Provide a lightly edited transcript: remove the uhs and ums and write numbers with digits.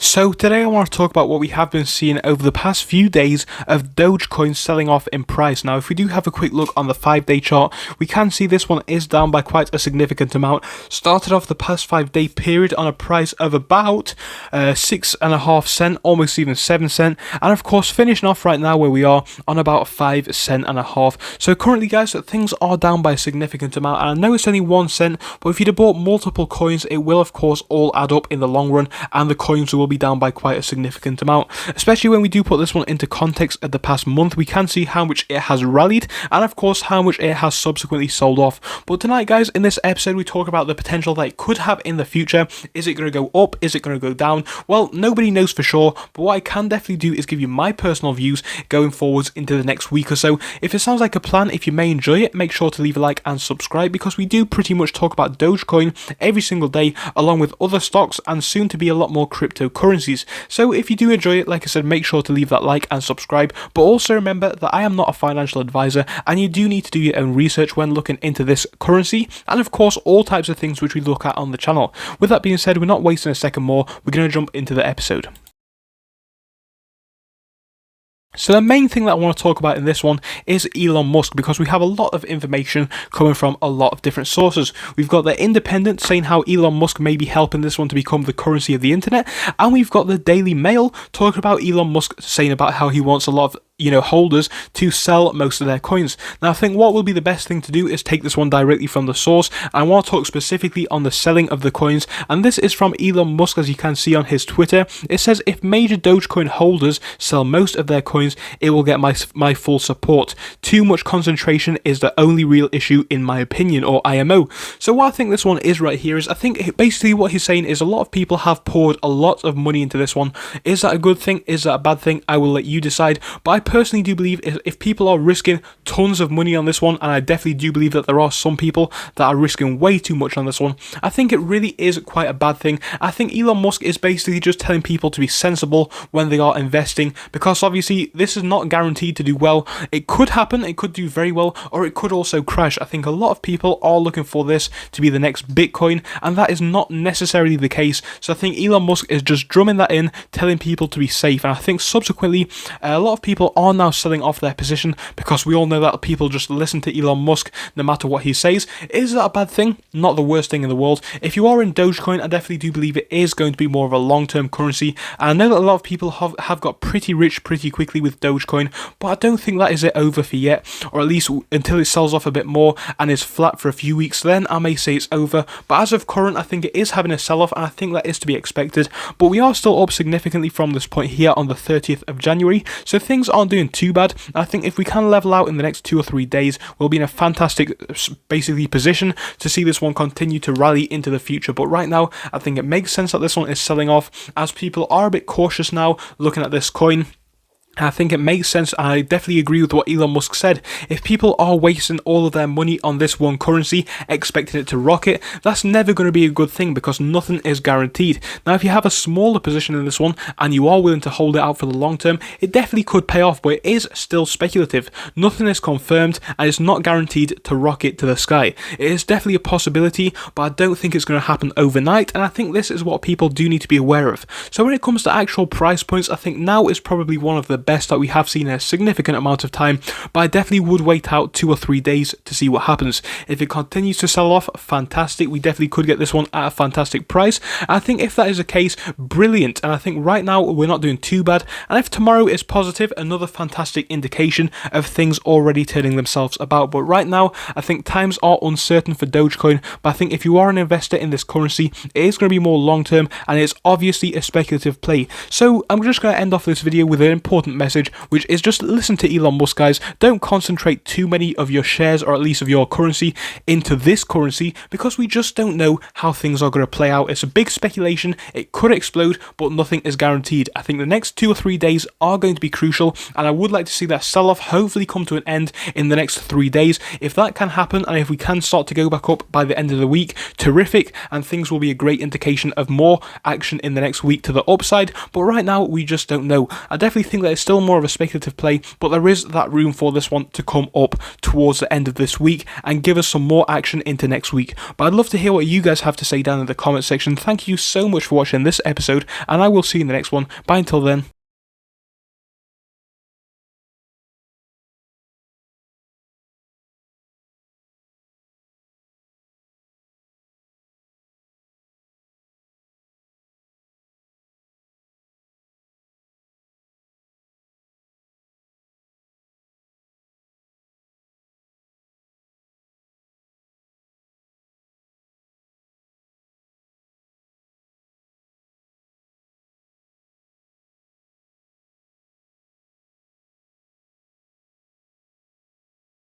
So today I want to talk about what we have been seeing over the past few days of Dogecoin selling off in price. Now, if we do have a quick look on the 5-day chart, we can see this one is down by quite a significant amount. Started off the past 5-day period on a price of about 6.5 cents, almost even 7 cents, and of course finishing off right now where we are on about 5.5 cents. So currently, guys, things are down by a significant amount, and I know it's only 1 cent, but if you'd have bought multiple coins, it will of course all add up in the long run, and the coins will be down by quite a significant amount. Especially when we do put this one into context of the past month, we can see how much it has rallied and of course how much it has subsequently sold off. But tonight, guys, in this episode we talk about the potential that it could have in the future. Is it going to go up? Is it going to go down? Well, nobody knows for sure, but what I can definitely do is give you my personal views going forwards into the next week or so. If it sounds like a plan, if you may enjoy it, make sure to leave a like and subscribe, because we do pretty much talk about Dogecoin every single day along with other stocks and soon to be a lot more cryptocurrencies. So if you do enjoy it, like I said, make sure to leave that like and subscribe, but also remember that I am not a financial advisor and you do need to do your own research when looking into this currency and of course all types of things which we look at on the channel. With that being said, we're not wasting a second more, we're going to jump into the episode. So the main thing that I want to talk about in this one is Elon Musk, because we have a lot of information coming from a lot of different sources. We've got the Independent saying how Elon Musk may be helping this one to become the currency of the internet, and we've got the Daily Mail talking about Elon Musk saying about how he wants a lot of holders to sell most of their coins. Now, I think what will be the best thing to do is take this one directly from the source. I want to talk specifically on the selling of the coins, and this is from Elon Musk, as you can see on his Twitter. It says, if major Dogecoin holders sell most of their coins, it will get my full support. Too much concentration is the only real issue in my opinion, or IMO. So what I think this one is right here is, I think basically what he's saying is a lot of people have poured a lot of money into this one. Is that a good thing? Is that a bad thing? I will let you decide, but I personally do believe if people are risking tons of money on this one, and I definitely do believe that there are some people that are risking way too much on this one, I think it really is quite a bad thing. I think Elon Musk is basically just telling people to be sensible when they are investing, because obviously this is not guaranteed to do well. It could happen, it could do very well, or it could also crash. I think a lot of people are looking for this to be the next Bitcoin, and that is not necessarily the case. So I think Elon Musk is just drumming that in, telling people to be safe, and I think subsequently a lot of people are now selling off their position, because we all know that people just listen to Elon Musk no matter what he says. Is that a bad thing? Not the worst thing in the world. If you are in Dogecoin, I definitely do believe it is going to be more of a long-term currency, and I know that a lot of people have got pretty rich pretty quickly with Dogecoin, but I don't think that is it over for yet, or at least until it sells off a bit more and is flat for a few weeks, then I may say it's over. But as of current, I think it is having a sell-off, and I think that is to be expected, but we are still up significantly from this point here on the 30th of January, so things aren't doing too bad. I think if we can level out in the next 2 or 3 days, we'll be in a fantastic basically position to see this one continue to rally into the future. But right now, I think it makes sense that this one is selling off, as people are a bit cautious now looking at this coin. I think it makes sense, and I definitely agree with what Elon Musk said. If people are wasting all of their money on this one currency, expecting it to rocket, that's never going to be a good thing, because nothing is guaranteed. Now, if you have a smaller position in this one and you are willing to hold it out for the long term, it definitely could pay off, but it is still speculative. Nothing is confirmed, and it's not guaranteed to rocket to the sky. It is definitely a possibility, but I don't think it's going to happen overnight, and I think this is what people do need to be aware of. So when it comes to actual price points, I think now is probably one of the best that we have seen in a significant amount of time, but I definitely would wait out 2 or 3 days to see what happens. If it continues to sell off, fantastic, we definitely could get this one at a fantastic price. I think if that is the case, brilliant, and I think right now we're not doing too bad, and if tomorrow is positive, another fantastic indication of things already turning themselves about. But right now, I think times are uncertain for Dogecoin, but I think if you are an investor in this currency, it is going to be more long term, and it's obviously a speculative play. So I'm just going to end off this video with an important message, which is just listen to Elon Musk, guys. Don't concentrate too many of your shares, or at least of your currency, into this currency, because we just don't know how things are going to play out. It's a big speculation, it could explode, but nothing is guaranteed. I think the next 2 or 3 days are going to be crucial, and I would like to see that sell-off hopefully come to an end in the next 3 days. If that can happen, and if we can start to go back up by the end of the week, terrific, and things will be a great indication of more action in the next week to the upside. But right now, we just don't know. I definitely think that it's still more of a speculative play, but there is that room for this one to come up towards the end of this week and give us some more action into next week. But I'd love to hear what you guys have to say down in the comment section. Thank you so much for watching this episode, and I will see you in the next one. Bye until then.